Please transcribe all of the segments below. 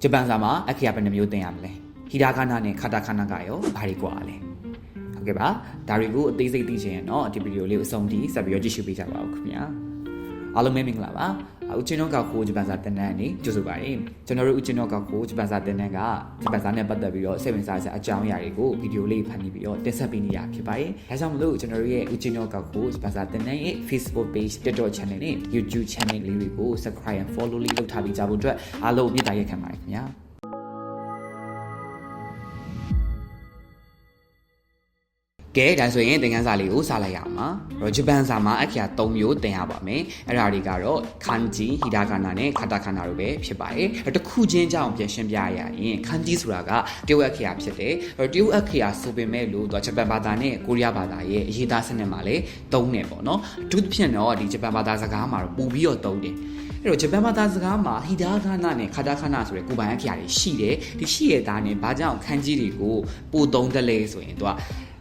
ဂျပန်စာမှာအခရာဘယ်နှမျိုးသင်ရမလဲဟီရာဂါနာနဲ့ကာတာခါနာကရောဘာတွေကွာလဲဟုတ်ကဲ့ပါဒါတွေကိုအသေးစိတ်သိချင်ရင်တော့ဒီဗီဒီယိုလေးကိုအဆုံးထိဆက်ပြီးတော့ကြည့်ရှုပေးကြပါဦးခင်ဗျာအားလုံးမင်္ဂလာပါဦးချင်းတော့ကောက်ကိုဂျပန်စာသင်တန်းနေကြိုဆိုပါရစေကျွန်တော်တို့ဦးချင်းတော့ကောက်ကိုဂျပန်စာသင်တန်းကဂျပန်စာနဲ့ပတ်သက်ပြီးတော့စိတ်ဝင်စားစရာအကြောင်းအရာတွေကိုဗီဒီယိုလေးဖန်တီးပြီးတော့တင်ဆက်ပေးနေရဖြစ်ပါတယ်ဒါကြောင့်မလို့ကျွန်တော်တို့ရဲ့ဦးချင်းတော့ကောက်ကိုဂျပန်စာသင်တန်းရဲ့ Facebook page TikTok channel နဲ့ YouTube channel လေးတွေကို subscribe and follow လေးလုပ်ထားပြီးကြဖို့အတွက်အားလုံးမြတ်တာရက်ခံပါတယ်ခင်ဗျာကဲဒါဆိုရင်သင်ခန်းစာလေးကိုစလိုက်ရအောင်ပါ။ဂျပန်စာမှာအခရာ၃မျိုးသင်ရပါမယ်။အဲ့ဒါတွေကတော့ခန်ဂျီဟီရာဂါနာနဲ့ကာတာခါနာတို့ပဲဖြစ်ပါတယ်။တစ်ခုချင်းကြောင့်ပြန်ရှင်းပြရရင်ခန်ဂျီဆိုတာကတရုတ်အခရာဖြစ်တယ်။တရုတ်အခရာဆိုပေမဲ့လို့ဂျပန်ဘာသာနဲ့ကိုရီးယားဘာသာရဲ့အရေးသားစနစ်မှာလည်းသုံးနေပေါ့နော်။အထူးသဖြင့်တော့ဒီဂျပန်ဘာသာစကားမှာတော့ပို့ပြီးတော့သုံးတယ်။အဲ့တော့ဂျပန်ဘာသာစကားမှာဟီရာဂါနာနဲ့ကာတာခါနာဆိုတဲ့ကိုယ်ပိုင်အခရာတွေရှိတယ်။ဒီရှိရတာနဲ့ဘာကြောင့်ခန်ဂျီတွေကိုပို့သုံးတယ်လဲဆိုရင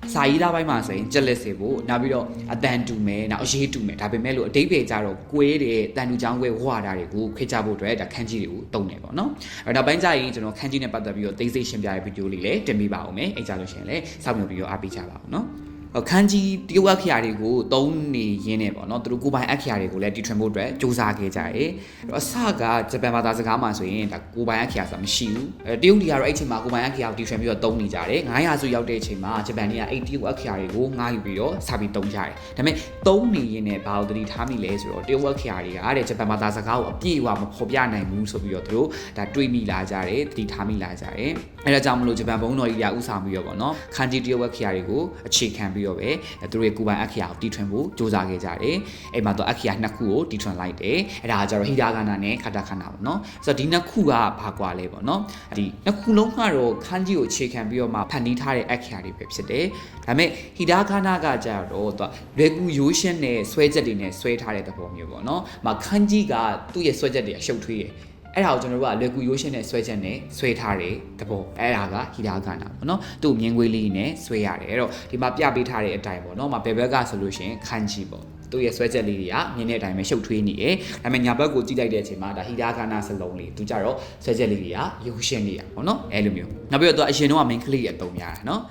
်စာရေးသားပိုင်းမှာဆိုရင်ကြက်လက်စေဖို့နောက်ပြီးတော့အတန်တူမယ်နောက်အရေးတူမယ်ဒါပေမဲ့လို့အတိတ်ပဲကြတော့ကွဲတဲ့တန်တူချောင်းကွဲဝါတာတွေကိုခေတ်ကြဖို့အတွက်ဒါခန်းကြီးတွေကိုတုံးနေပေါ့နော်အဲ့တော့ပိုင်းကြရင်ကျွန်တော်ခန်းကြီးနဲ့ပတ်သက်ပြီးတော့သိသိရှင်းပြတဲ့ဗီဒီယိုလေးလည်းတင်ပေးပါဦးမယ်အဲ့ကြလို့ရှိရင်လည်းစောင့်မျှော်ပြီးတော့အားပေးကြပါဦးနော်ခန်းကြီးတရုတ်အခရာတွေကိုသုံးနေရင်းနဲ့ပေါ့နော်သူတို့ကိုယ်ပိုင်အခရာတွေကိုလည်းတီထွင်ဖို့အတွက်စူးစမ်းခဲ့ကြတယ်အဲ့တော့အစကဂျပန်ဘာသာစကားမှာဆိုရင်ဒါကိုယ်ပိုင်အခရာဆိုတာမရှိဘူးတရုတ်တွေကတော့အဲ့ချိန်မှာကိုယ်ပိုင်အခရာကိုတီထွင်ပြီးတော့သုံးနေကြတယ်900စုရောက်တဲ့အချိန်မှာဂျပန်တွေကအဲ့တရုတ်အခရာတွေကိုငှားယူပြီးတော့စပြီးသုံးကြတယ်ဒါပေမဲ့သုံးနေရင်းနဲ့ဘာလို့တတိထားမိလဲဆိုတော့တရုတ်အခရာတွေကတဲ့ဂျပန်ဘာသာစကားကိုအပြည့်အဝမဖော်ပြနိုင်ဘူးဆိုပြီးတော့သူတို့ဒါတွေးမိလာကြတယ်တတိထားမိလာကြတယ်အဲ့ဒါကြောင့်မလို့ဂျပန်ဘုံတော်ကြီးကဥဆောင်ပြီးတော့ပေါ့နော်ခန်းကြီးတရုတ်အခရာတွေကိုအခြေခံပြီးတော့ပဲသူတို့ရဲ့ကိုယ်ပိုင်အခရာကိုတီထွင်ဖို့စူးစမ်းခဲ့ကြတယ်။အဲ့မှာတော့အခရာနှစ်ခုကိုတီထွင်လိုက်တယ်။အဲ့ဒါကကျတော့ဟီရာဂါနာနဲ့ကာတာခါနာပေါ့နော်။ဆိုတော့ဒီနှစ်ခုကဘာကွာလဲပေါ့နော်။ဒီနှစ်ခုလုံးကတော့ခန်းကြီးကိုအခြေခံပြီးတော့မှဖန်တီးထားတဲ့အခရာတွေပဲဖြစ်တယ်။ဒါပေမဲ့ဟီရာဂါနာကကျတော့သူလွယ်ကူရိုးရှင်းတဲ့ဆွဲချက်တွေနဲ့ဆွဲထားတဲ့သဘောမျိုးပေါ့နော်။ခန်းကြီးကသူ့ရဲ့ဆွဲချက်တွေအရှုပ်ထွေးတယ်။အဲ့ဒါကိုကျွန်တော်တို့ကလွယ်ကူရိုးရှင်းတဲ့ဆွဲချက်နဲ့ဆွဲထားတဲ့သဘောအဲ့ဒါကဟီရာဂါနာပေါ့နော်သူ့မြင်းခွေးလေးနဲ့ဆွဲရတယ်အဲ့တော့ဒီမှာပြပေးထားတဲ့အတိုင်းပေါ့နော်ဘယ်ဘက်ကဆိုလို့ရှိရင်ခန်းကြီးပေါ့သူ့ရဲ့ဆွဲချက်လေးတွေကမြင်းတဲ့အတိုင်းပဲရှုပ်ထွေးနေတယ်ဒါပေမဲ့ညာဘက်ကိုကြည့်လိုက်တဲ့အချိန်မှာဒါဟီရာဂါနာစလုံးလေးသူကြတော့ဆွဲချက်လေးတွေကရိုးရှင်းနေတာပေါ့နော်အဲ့လိုမျိုးနောက်ပြီးတော့သူအရင်တော့မင်းကလေးရဲ့အတုံးများတာနော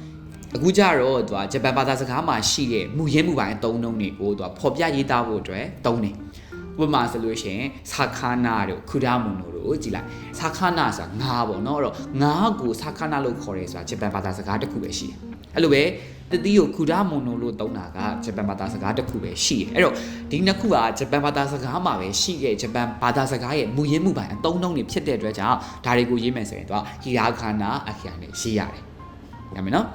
်အခုကျတော့သူကဂျပန်ဘာသာစကားမှာရှိတဲ့မူရင်းမှုပိုင်းအသုံးအနှုန်းတွေကိုသူကဖော်ပြရေးသားဖို့အတွက်သုံးတယ်ဥပမာဆိုလို့ရှိရင်ဆာခါနာတို့ခူဒါမွန်တို့ကြည်လိုက်ဆာခါနာဆိုတာငါးပေါ့နော်အဲ့တော့ငါးကိုဆာခါနာလို့ခေါ်ရဲဆိုတာဂျပန်ဘာသာစကားတစ်ခုပဲရှိတယ်အဲ့လိုပဲတတိကိုခူဒါမွန်လို့သုံးတာကဂျပန်ဘာသာစကားတစ်ခုပဲရှိတယ်အဲ့တော့ဒီနှစ်ခုကဂျပန်ဘာသာစကားမှာပဲရှိတဲ့ဂျပန်ဘာသာစကားရဲ့မူရင်းမှုပိုင်းအသုံးအနှုန်းတွေဖြစ်တဲ့အတွက်ကြောင့်ဒါတွေကိုရေးမယ်ဆိုရင်တော့ဟီရာဂါနာအခရာနဲ့ရေးရတယ်ရမယ်နော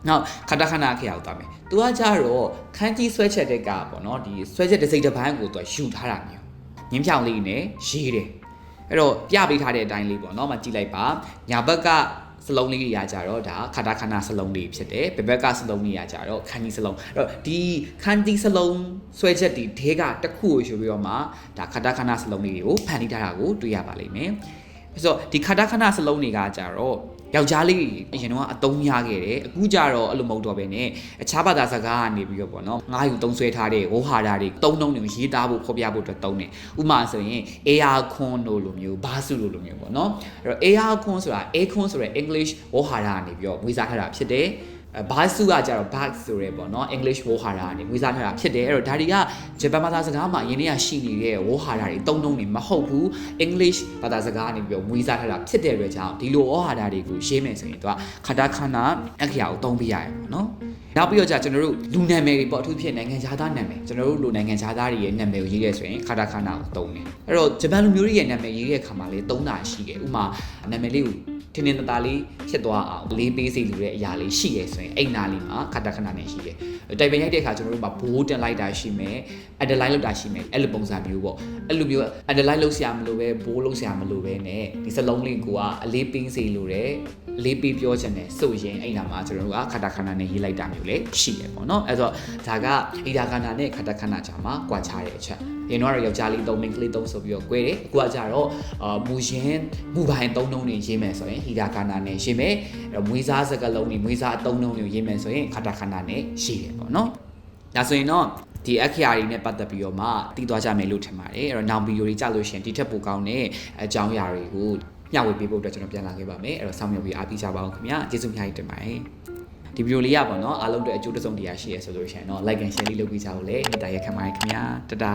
်နောက်ကာတာခါနာအခရာကိုသွားမယ်သူကကြတော့ခန်းကြီးဆွဲချက်တဲ့ကပေါ့နော်ဒီဆွဲချက်တစ်စိတ်တစ်ပိုင်းကိုသူယူထားတာမျိုးငင်းဖြောင်လေးနဲ့ရေးတယ်အဲ့တော့ပြပေးထားတဲ့အတိုင်းလေးပေါ့နော်ကြည့်လိုက်ပါညာဘက်ကစလုံးလေးတွေရကြတော့ဒါကာတာခါနာစလုံးလေးဖြစ်တယ်ဘယ်ဘက်ကစလုံးလေးရကြတော့ခန်းကြီးစလုံးအဲ့တော့ဒီခန်းကြီးစလုံးဆွဲချက်ဒီဒဲကတစ်ခုကိုယူပြီးတော့မှဒါကာတာခါနာစလုံးလေးတွေကိုဖန်တီးထားတာကိုတွေ့ရပါလိမ့်မယ်ဆိုတော့ဒီကာတာခါနာစလုံးတွေကကြတော့ယောက်ျားလေးအရင်တော့အတုံးများခဲ့တယ်အခုကျတော့အဲ့လိုမဟုတ်တော့ပဲနဲ့အခြားဘာသာစကားကနေပြီးတော့ပေါ့နော်ငါးယူသုံးဆွဲထားတဲ့ဝေါ်ဟာတာတွေသုံးနှုံးတွေရေးသားဖို့ဖော်ပြဖို့အတွက်သုံးတယ်ဥပမာဆိုရင် air con လို့လိုမျိုးဘာစုလို့လိုမျိုးပေါ့နော်အဲ့တော့ air con ဆိုတာ air con ဆိုတဲ့ English ဝေါ်ဟာတာကနေပြီးတော့ဝေစားထားတာဖြစ်တယ်ဘာစုကကြတော့ bag ဆိုရဲပေါ့နော် English ဝေါ်ဟာတာကနေဝေစားထားတာဖြစ်တယ်အဲ့တော့ဒါတွေကဂျပန်ဘာသာစကားမှာအရင်ကရှိနေတဲ့ဝေါ်ဟာတာတွေသုံးနှုံးတွေမဟုတ်ဘူး English ဘာသာစကားကနေပြီးတော့ဝေစားထားတာဖြစ်တဲ့အတွက်ကြောင့်ဒီလိုဝေါ်ဟာတာတွေကိုရေးမယ်ဆိုရင်သူကကာတာခါနာအခရာကိုသုံးပြရတယ်ပေါ့နော်နောက်ပြီးတော့ကျွန်တော်တို့လူနာမည်တွေပေါ့အထူးဖြင့်နိုင်ငံခြားသားနာမည်ကျွန်တော်တို့လူနိုင်ငံခြားသားတွေရဲ့နာမည်ကိုရေးရဲဆိုရင်ကာတာခါနာကိုသုံးတယ်အဲ့တော့ဂျပန်လူမျိုးတွေရဲ့နာမည်ရေးတဲ့အခါမှာလည်းသုံးတာရှိတယ်ဥပမာနာမည်လေးကိုထင်းထင်းသားလေးဖြစ်သွားအောင်လေးပေးစီလိုတဲ့အရာလေးရှိရဲဆိုရင်အိမ်နာလေးမှာကာတာခဏနဲ့ရှိတယ်တိုင်ပင်ရိုက်တဲ့အခါကျွန်တော်တို့မှာဘိုးတင်လိုက်တာရှိမယ်အဒလိုက်လောက်တာရှိမယ်အဲ့လိုပုံစံမျိုးပေါ့အဲ့လိုမျိုးအဒလိုက်လောက်ဆရာမလို့ပဲဘိုးလောက်ဆရာမလို့ပဲနဲ့ဒီစလုံးလေးကအလေးပေးစီလိုတဲ့လေးပေးပြောချင်တယ်ဆိုရင်အိမ်နာမှာကျွန်တော်တို့ကကာတာခဏနဲ့ရေးလိုက်တာမျိုးလည်းရှိတယ်ပေါ့နော်အဲ့တော့ဒါကဟီရာဂါနာနဲ့ကာတာခဏကြားမှာကွာခြားတဲ့အချက်ရင်တော့ယောက်ျားလေးသုံးမိန်းကလေးသုံးဆိုပြီးတော့꿰တယ်အခုကကြတော့မူရင်းမူပိုင်းသုံးနှုန်းတွေရေးမယ်ဆိုရင်ဟီရာဂါနာနဲ့ရေးမယ်အဲ့တော့မွေးစားစကားလုံးတွေမွေးစားအသုံးနှုန်းတွေရေးမယ်ဆိုရင်ကာတာခဏနဲ့ရေးတယ်ပေါ့နော်ဒါဆိုရင်တော့ဒီအခရာတွေနဲ့ပတ်သက်ပြီးတော့မှတည်သွားကြမယ်လို့ထင်ပါတယ်အဲ့တော့နောက်ဗီဒီယိုတွေကြာလို့ရှိရင်ဒီထက်ပိုကောင်းတဲ့အကြောင်းအရာတွေကို မျှဝေပေးဖို့အတွက်ကျွန်တော်ပြန်လာခဲ့ပါမယ်အဲ့တော့စောင့်မျှော်ပြီးအားပေးကြပါအောင်ခင်ဗျာကျေးဇူးများတင်ပါတယ်ဒီဗီဒီယိုလေးရပါတော့အားလုံးအတွက်အကျိုးတစုံတရာရှိရဆိုလို့ရှိရင်တော့ like and share လေးလုပ်ပေးကြဖို့လည်းမေတ္တာရက်ခံပါတယ်ခင်ဗျာတတာ